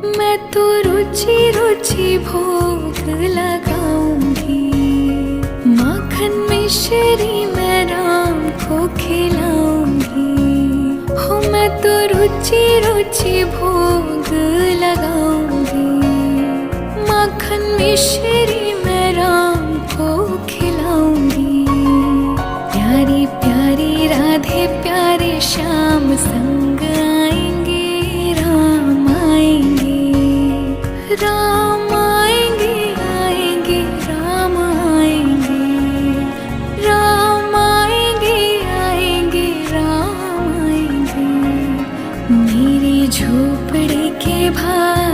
मैं तो रुचि रुचि भोग लगाऊंगी, माखन मिश्री मैं राम को खिलाऊंगी। हो मैं तो रुचि रुचि भोग लगाऊंगी, माखन मिश्री मैं राम को खिलाऊंगी। प्यारी प्यारी राधे प्यारे श्याम संग आएंगे, राम आएंगे, राम आएंगे, आएंगे राम आएंगे, राम आएंगे, आएंगे राम आएंगे। मेरी झोपड़ी के भाई